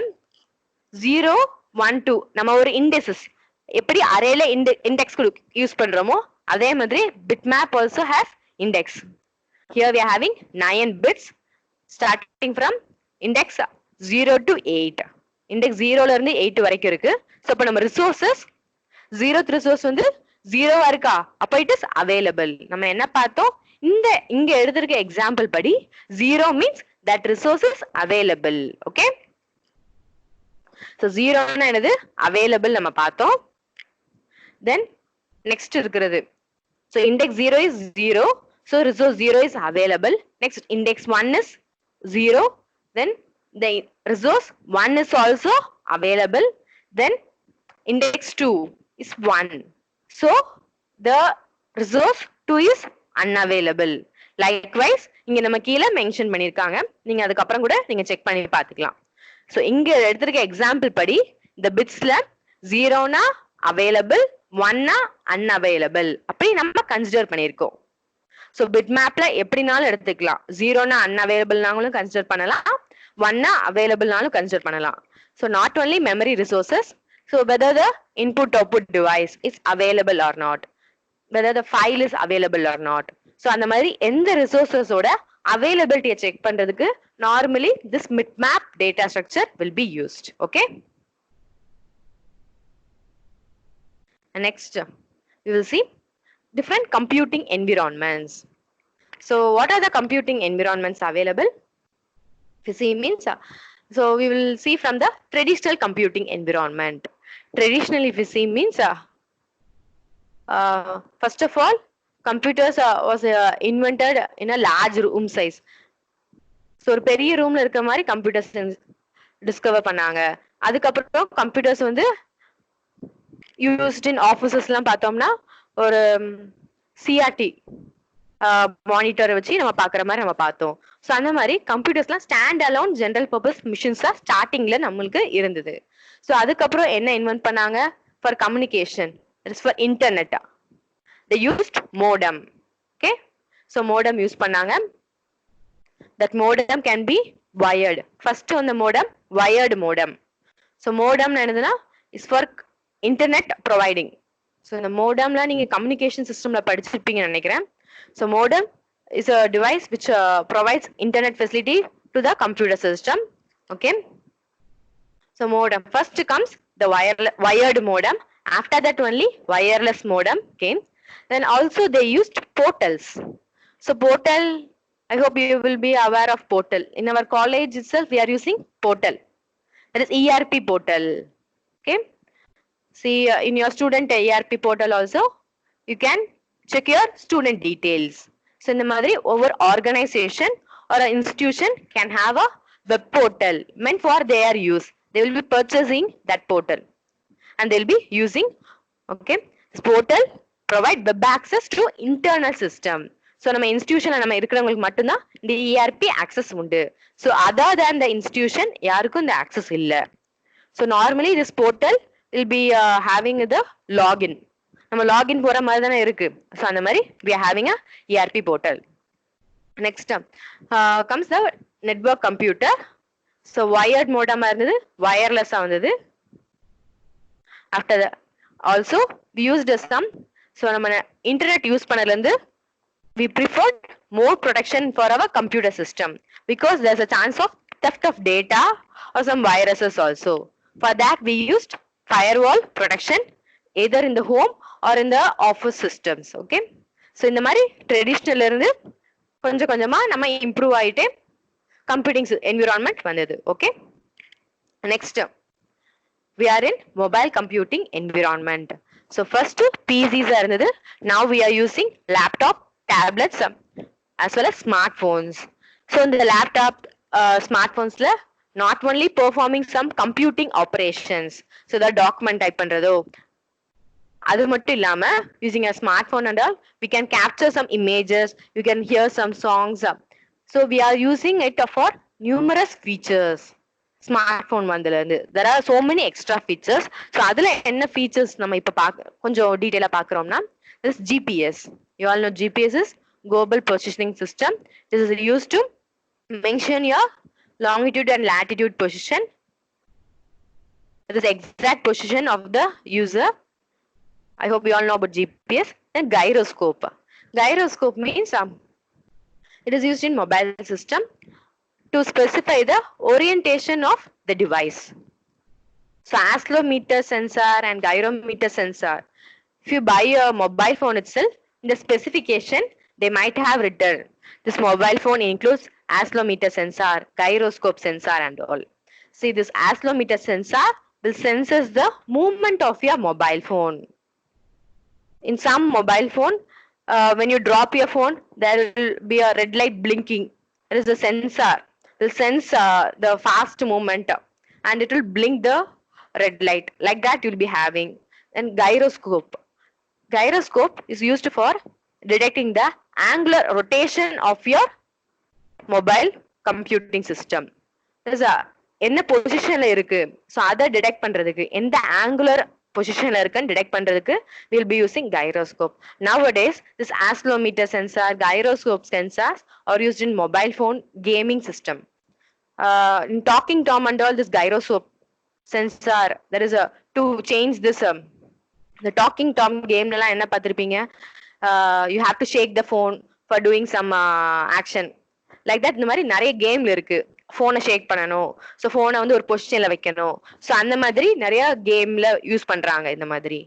0 1 2 நம்ம ஒரு இண்டெக்ஸஸ் எப்படி அரேல இண்டெக்ஸ் யூஸ் பண்றோமோ அதே மாதிரி bitmap also has index. Here we are having 9 bits starting from index 0 to 8. Index 0 ல இருந்து 8 வரைக்கும் இருக்கு. So அப்ப நம்ம resources 0th resource வந்து 0 இருக்கா? அப்ப it is available. நம்ம என்ன பார்த்தோம்? இங்க எழுதிருக்க எக்ஸாம்பிள் படி 0 means that resource is available. Okay? So 0 னா என்னது? Available நம்ம பார்த்தோம். Then next இருக்கிறது. So index 0 is 0. So resource 0 is available. Next index 1 is 0. Then the resource 1 is also available. Then index 2 is 1. So the resource 2 is unavailable. Likewise இங்க நம்ம கீழ mention பண்ணிருக்காங்க. நீங்க அதுக்கு அப்புறம் கூட நீங்க செக் பண்ணி பாத்துக்கலாம். So இங்க எடுத்திருக்க எக்ஸாம்பிள் படி இந்த பிட்ஸ்ல 0 னா available, 1 னா unavailable அப்படி நம்ம கன்சிடர் பண்ணிருக்கோம். So bitmapல எப்படினாலும் எடுத்துக்கலாம். 0 னா unavailable நாங்களும் கன்சிடர் பண்ணலாம், 1 னா available நாலும் கன்சிடர் பண்ணலாம். So not only memory resources, so whether the input output device is available or not, whether the file is available or not. So அந்த மாதிரி எந்த resources ஓட availability செக் பண்றதுக்கு normally this bitmap data structure will be used. Okay? And next we will see different computing environments. So what are the computing environments available? If you see means so we will see from the traditional computing environment. Traditionally, if you see means first of all, computers was invented in a large room size. So ஒரு பெரிய ரூம்ல இருக்கிற மாதிரி computers discover பண்ணாங்க. அதுக்கப்புறம் computers வந்து used in offices எல்லாம் பார்த்தோம்னா ஒரு சிஆர்டி மானிட்டரை வச்சு நம்ம பாக்குற மாதிரி நம்ம பார்த்தோம். ஸோ அந்த மாதிரி கம்ப்யூட்டர்ஸ்லாம் ஸ்டாண்ட் அலோன் ஜெனரல் பர்பஸ் மிஷின்ஸா ஸ்டார்டிங்ல நம்மளுக்கு இருந்தது. ஸோ அதுக்கப்புறம் என்ன இன்வென்ட் பண்ணாங்க? For communication, for internet they used modem. Okay, so modem use பண்ணாங்க. that modem can be wired. first on the modem wired modem. so modem என்னதுன்னா is for internet providing. so இந்த modemல நீங்க communication systemல படிச்சிருப்பீங்கன்னு நினைக்கிறேன். so modem is a device which provides internet facility to the computer system. Okay, so modem first comes the wired modem. After that only wireless modem came. Then also they used portals. So portal, I hope you will be aware of portal. In our college itself we are using portal. That is ERP portal. Okay, see in your student ERP portal also you can check your student details. So in the madri over organization or an institution can have a web portal meant for their use. They will be purchasing that portal and they will be using. Okay, this portal provide web access to internal system. So நம்ம இன்ஸ்டிடியூஷன்ல நம்ம இருக்கிறவங்களுக்கு மட்டும்தான் இந்த ERP access உண்டு. So other than the institution யாருக்கும் இந்த access இல்ல. So normally this portal will be having the login. நம்ம login போற மாதிரி தானே இருக்கு. So அந்த மாதிரி we are having a ERP portal. Next comes the network computer. So wired modem இருந்தது, wireless வந்தது. After that also we used some. So நம்ம internet யூஸ் பண்ணதுல இருந்து we preferred more protection for our computer system because there's a chance of theft of data or some viruses also. For that we used firewall protection either in the home or in the office systems. Okay, so இந்த மாதிரி traditional இருந்து கொஞ்சம் கொஞ்சமா நம்ம improve ஆயிட்டே computing environment வந்தது. Okay, next we are in mobile computing environment. So first PCs are இருந்தது. Now we are using laptop, tablets as well as smartphones. So in the laptop smartphones la not only performing some computing operations, so the document type பண்றதோ அது மட்டும் இல்லாம using a smartphone and all we can capture some images, you can hear some songs. So we are using it for numerous features. smartphone வந்ததுல இருந்து there are so many extra features. so அதுல என்ன features நம்ம இப்ப கொஞ்சம் டீடைலா பார்க்கறோம்னா this GPS. you all know GPS is global positioning system. This is used to mention your longitude and latitude position. It is exact position of the user. I hope you all know about GPS. And gyroscope. Gyroscope means it is used in mobile system to specify the orientation of the device. So accelerometer sensor and gyrometer sensor. If you buy a mobile phone itself, in the specification, they might have written this mobile phone includes accelerometer sensor, gyroscope sensor and all. See, this accelerometer sensor will senses the movement of your mobile phone. In some mobile phone, when you drop your phone, there will be a red light blinking. There is a sensor. It will sense the fast movement and it will blink the red light. Like that you'll be having. And gyroscope. Gyroscope is used for detecting the angular rotation of your mobile computing system. There's a என்ன பொசிஷன்ல இருக்கு so அதை detect பண்றதுக்கு எந்த angular பொசிஷன்ல இருக்குன்னு detect பண்றதுக்கு will be using gyroscope. Nowadays this accelerometer sensor, gyroscope sensors are used in mobile phone gaming system. In talking tom and all, this gyroscope sensor, there is a to change this the talking tom game எல்லாம் என்ன பார்த்திருப்பீங்க, you have to shake the phone for doing some action like that. இந்த மாதிரி நிறைய கேம்ல இருக்கு. போனை ஷேக் பண்ணணும், ஸோ போனை வந்து ஒரு பொசிஷன்ல வைக்கணும், ஸோ அந்த மாதிரி நிறைய கேம்ல யூஸ் பண்றாங்க இந்த மாதிரி.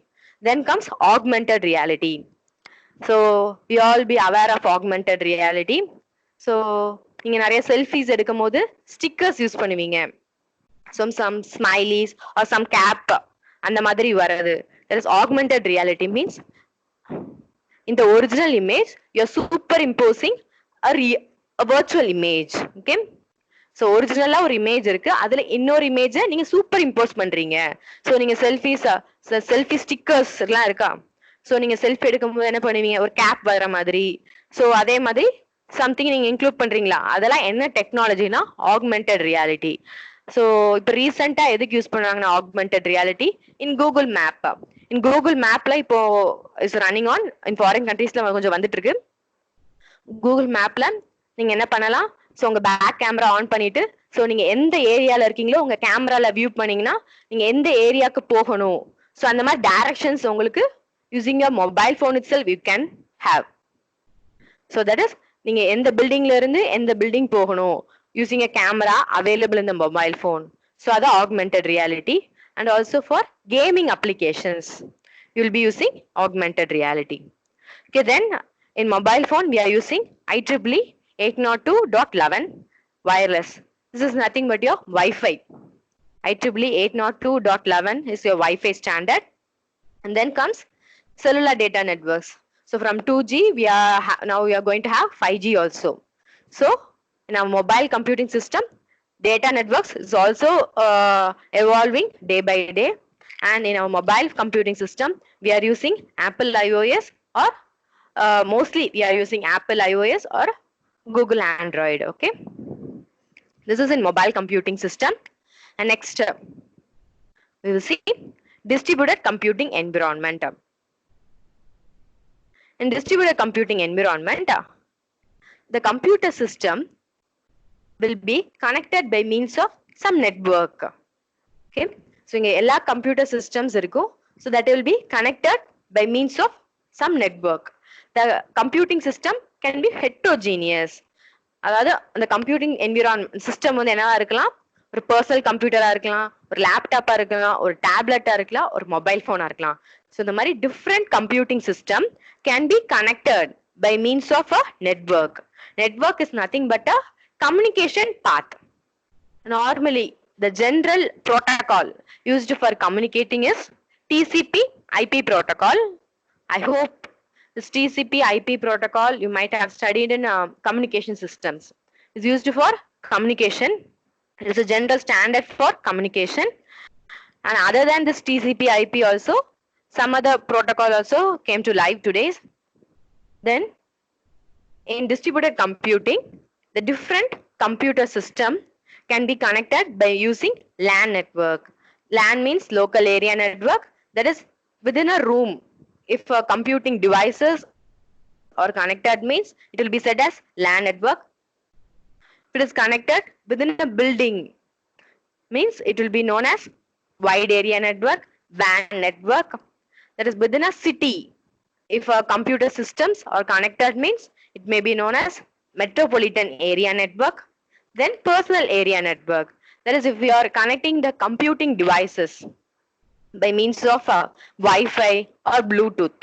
Then comes augmented reality. So we all be aware of augmented reality. So நீங்க நிறைய செல்ஃபிஸ் எடுக்கும் போது ஸ்டிக்கர்ஸ் யூஸ் பண்ணுவீங்க. Some smileys or some cap அந்த மாதிரி வர்றது. That is augmented reality means in the original image you are superimposing a virtual image. Okay, so ஒரிஜினலா ஒரு இமேஜ் இருக்கு, அதுல இன்னொரு இமேஜ நீங்க சூப்பர் இம்போஸ் பண்றீங்க. சோ நீங்க செல்ஃபி ஸ்டிக்கர்ஸ் எல்லாம் இருக்கா, சோ நீங்க செல்ஃபி எடுக்கும்போது என்ன பண்ணுவீங்க, ஒரு கேப் வர மாதிரி. சோ அதே மாதிரி சம்திங் நீங்க இன்க்ளூட் பண்றீங்களா, அதெல்லாம் என்ன டெக்னாலஜினா ஆக்மெண்டட் ரியாலிட்டி. ஸோ இப்போ ரீசெண்டா எதுக்கு யூஸ் பண்ணுவாங்கன்னா augmented reality in Google map. In Google மேப்ல இப்போ is running on in foreign கண்ட்ரீஸ்ல கொஞ்சம் வந்துட்டு இருக்கு. கூகுள் மேப்ல நீங்க என்ன பண்ணலாம், ஸோ உங்க பேக் கேமரா ஆன் பண்ணிட்டு, ஸோ நீங்க எந்த ஏரியால இருக்கீங்களோ உங்க கேமரால வியூ பண்ணீங்கன்னா நீங்க எந்த ஏரியாவுக்கு போகணும், ஸோ அந்த மாதிரி டைரக்ஷன்ஸ் உங்களுக்கு using a mobile phone it self you can have. So that is நீங்க எந்த பில்டிங்ல இருந்து எந்த பில்டிங் போகணும் using a camera available in the mobile phone. So other augmented reality. And also for gaming applications you will be using augmented reality. Okay, then in mobile phone we are using IEEE 802.11 wireless. This is nothing but your Wi-Fi. IEEE 802.11 is your Wi-Fi standard. And then comes cellular data networks. So from 2G we are now we are going to have 5G also. So in our mobile computing system, data networks is also evolving day by day. And in our mobile computing system, we are using Apple iOS or mostly we are using Apple iOS or Google Android. Okay, this is in mobile computing system. And next we will see distributed computing environment. In distributed computing environment, the computer system will be connected by means of some network. Okay, so inga ella computer systems irukku, so that will be connected by means of some network. The computing system can be heterogeneous. அதாவது அந்த computing environment system வந்து என்னவா இருக்கலாம், ஒரு personal கம்ப்யூட்டரா இருக்கலாம், ஒரு லேப்டாப்பா இருக்கலாம், ஒரு டேப்லெட்டா இருக்கலாம், ஒரு மொபைல் போனா இருக்கலாம். ஸோ இந்த மாதிரி different computing system can be connected by means of a network. Network is nothing but a communication path. Normally, the general protocol used for communicating is TCP/IP protocol. I hope this TCP/IP protocol you might have studied in communication systems. It's used for communication. It is a general standard for communication. And other than this TCP/IP also, some other protocol also came to life today. Then in distributed computing, the different computer system can be connected by using LAN network. LAN means local area network, that is within a room. If computing devices are connected means it will be said as LAN network. If it is connected within a building means it will be known as wide area network, WAN network. That is within a city. If computer systems are connected means it may be known as metropolitan area network. Then personal area network. That is if we are connecting the computing devices by means of Wi-Fi or Bluetooth.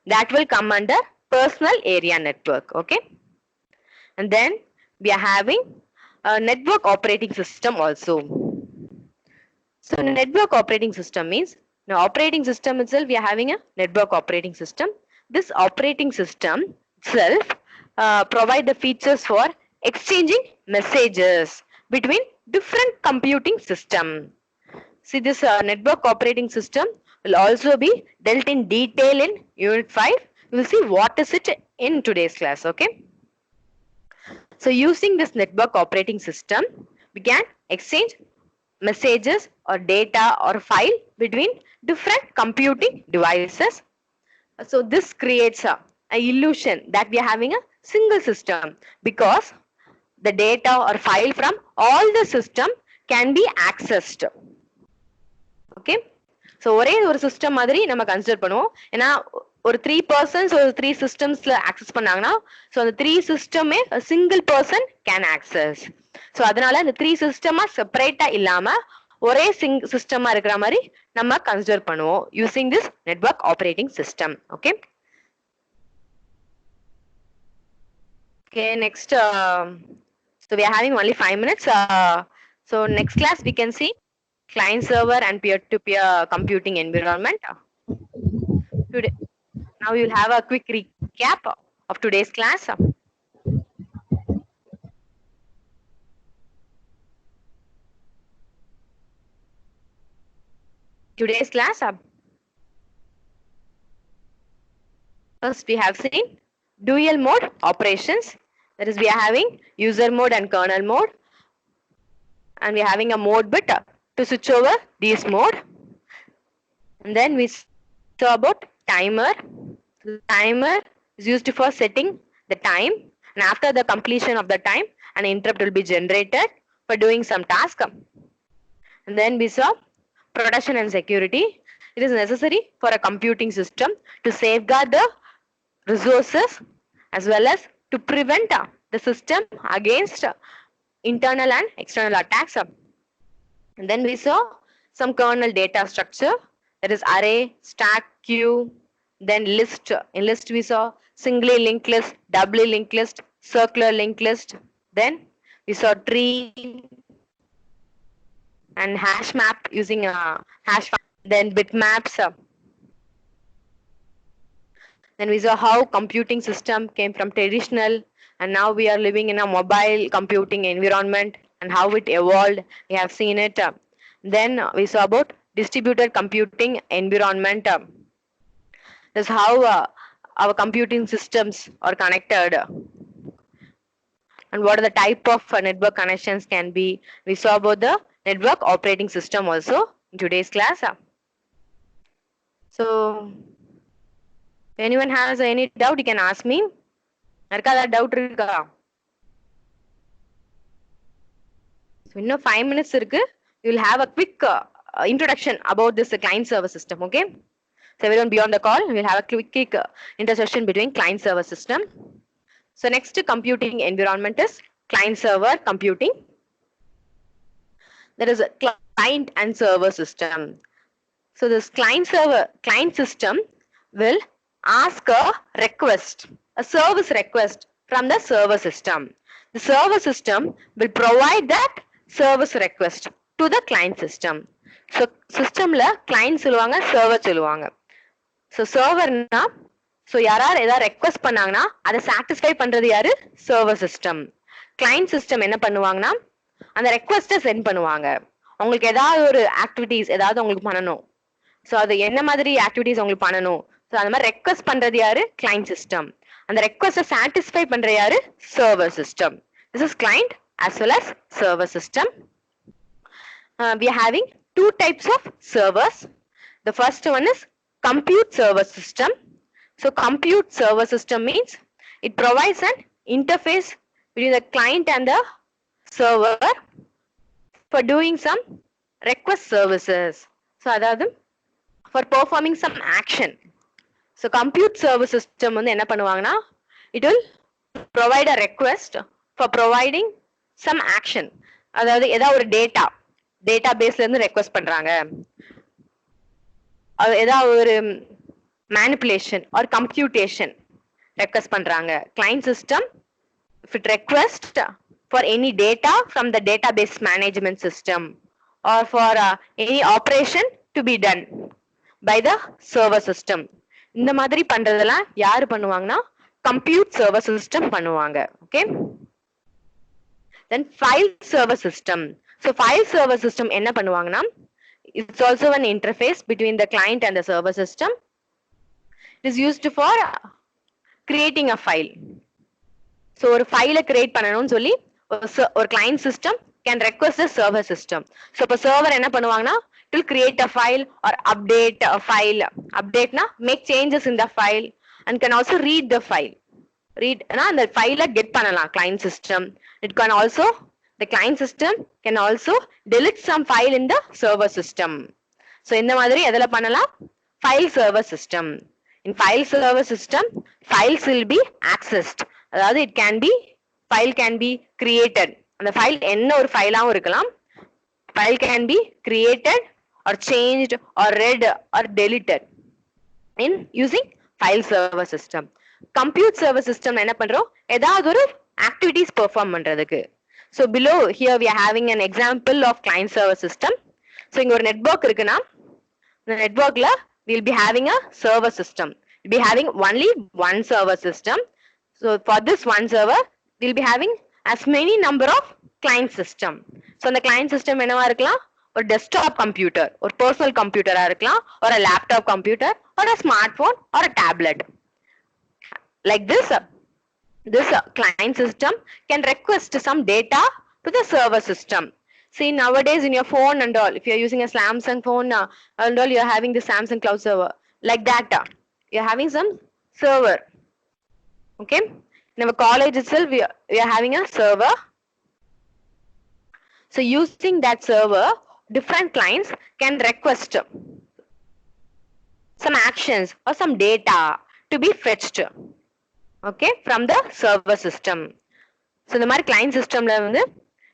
That will come under personal area network. Okay. And then we are having a network operating system also. So network operating system means now operating system itself we are having a network operating system. This operating system itself provide the features for exchanging messages between different computing system. See this network operating system will also be dealt in detail in unit 5. You will see what is it in today's class. Okay. So using this network operating system, we can exchange messages or data or file between different computing devices. So this creates a illusion that we are having a single system because the data or file from all the system can be accessed. Okay. So ஒரே ஒரு system மாதிரி நம்ம consider பண்ணுவோம். ஏன்னா ஒரு 3 persons ஒரு 3 சிஸ்டம்ஸ்ல access பண்ணாங்கன்னா so அந்த 3 சிஸ்டமே single person can access. So அதனால அந்த 3 சிஸ்டமா செப்பரேட்டா இல்லாம ஒரே சிஸ்டமா இருக்கிற மாதிரி நம்ம கன்சிடர் பண்ணுவோம் using this network operating system. Okay. Okay, next, so we are having only 5 minutes. So next class we can see client server and peer-to-peer computing environment. Today, now you will have a quick recap of today's class. Today's class, first we have seen dual mode operations. That is, we are having user mode and kernel mode, and we are having a mode bit to switch over these mode. And then we saw about timer. The timer is used for setting the time, and after the completion of the time, an interrupt will be generated for doing some task. And then we saw protection and security. It is necessary for a computing system to safeguard the resources as well as to prevent the system against internal and external attacks. And then we saw some kernel data structure, that is array, stack, queue, then list. In list we saw singly linked list, doubly linked list, circular linked list. Then we saw tree and hash map using hash, then bitmaps. Then we saw how computing system came from traditional and now we are living in a mobile computing environment and how it evolved. We have seen it. Then we saw about distributed computing environment. That's how our computing systems are connected and what are the type of network connections can be. We saw about the network operating system also in today's class. So if anyone has any doubt, you can ask me. That doubt irukka? So in 5 minutes irukku, you will have a quick introduction about this client server system. Okay. So everyone be on the call. We will have a quick intersection between client server system. So next computing environment is client server computing. There is a client and server system. So this client system will ask a request, a service request from the server system. The server system will provide that service request to the client system. So system la client சொல்லுவாங்க server சொல்லுவாங்க. So server na so யாரார் ஏதாவது request பண்ணாங்கன்னா அதை satisfy பண்றது யாரு? server system. client system என்ன பண்ணுவாங்கன்னா அந்த request சென்ட் பண்ணுவாங்க. உங்களுக்கு ஏதாவது ஒரு ஆக்டிவிட்டீஸ் ஏதாவது உங்களுக்கு பண்ணணும். ஸோ அது என்ன மாதிரி ஆக்டிவிட்டீஸ் உங்களுக்கு பண்ணணும். ஸோ அந்த மாதிரி ரெக்வஸ்ட் பண்றது யாரு? Client system. அந்த ரெக்வஸ்ட்டை சாட்டிஸ்ஃபை பண்ற யாரு? Server system. This is client as well as server system. We are having two types of servers. The first one is compute server system. So compute server system means it provides an interface between the client and the server for doing some request services. So அதாவது for performing some action. So compute server system வந்து என்ன பண்ணுவாங்கன்னா it will provide a request for providing some action. அதாவது ஏதாவது ஒரு data பேஸ்ல இருந்து request பண்றாங்க, ஏதாவது ஒரு மேனிப்புலேஷன் ஆர் கம்ப்யூட்டேஷன் ரெக்வெஸ்ட் பண்றாங்க. Client system if it request for any data from the database management system or for any operation to be done by the server system. இந்த மாதிரி பண்றதெல்லாம் யாரு பண்ணுவாங்கன்னா compute server system பண்ணுவாங்க. Okay, then file server system. So file server system என்ன பண்ணுவாங்கன்னா, it's also an interface between the client and the server system. It is used for creating a file. So ஒரு ஃபைலை create பண்ணணும்னு சொல்லி ஒரு client system can request a server system. So இப்போ server என்ன பண்ணுவாங்கன்னா, it will create a file or update a file. Update na make changes in the file and can also read the file. Read na அந்த ஃபைலை get பண்ணலாம் client system. It can also, the client system can also delete some file in the server system. So இந்த மாதிரி எதுல பண்ணலாம், file server system. In file server system, files will be accessed. அதாவது it can be, file can be created. அந்த file என்ன ஒரு ஃபைலாவும் இருக்கலாம். File can be created or changed or read or deleted in using file server system. Compute server system என்ன பண்றோம், ஏதாவது ஒரு activities perform பண்றதுக்கு. So below here we are having an example of client server system. So இங்க ஒரு network இருக்குன்னா, இந்த networkல we'll be having a server system. We'll be having only one server system. So for this one server, we'll be having as many number of client system. So the client system என்னவா இருக்கலாம், ஒரு desktop computer, ஒரு personal computer இருக்கலாம், or a laptop computer, or a smartphone, or a tablet. Like this client system can request some data to the server system. See nowadays in your phone and all, if you're using a Samsung phone and all, you're having the Samsung cloud server. Like that, you're having some server. Okay, in our college itself we are having a server. So using that server, different clients can request some actions or some data to be fetched, okay, from the server system. So இந்த மாதிரி client systemல வந்து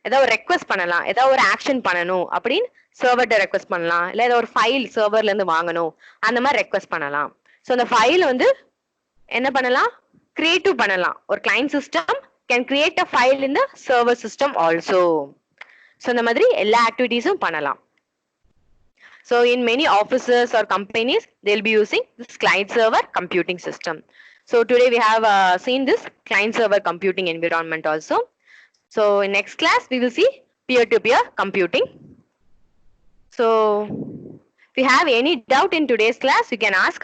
ஏதாவது ஒரு request பண்ணலாம், ஏதாவது ஒரு action பண்ணணும் அப்படின்னு சர்வர்ட்ட ரெக்வெஸ்ட் பண்ணலாம், இல்ல ஏதாவது ஒரு ஃபைல் சர்வர்ல இருந்து வாங்கணும் அந்த மாதிரி ரெக்வெஸ்ட் பண்ணலாம். ஸோ அந்த ஃபைல் வந்து என்ன பண்ணலாம், கிரியேட்டிவ் பண்ணலாம். ஒரு client system can create a file in the server system also. So இந்த மாதிரி எல்லா ஆக்டிவிட்டீஸும் பண்ணலாம். So in many offices or companies, they'll be using this client server computing system. So today we have seen this client server computing environment also. So in next class, we will see peer-to-peer computing. So if you have any doubt in today's class, you can ask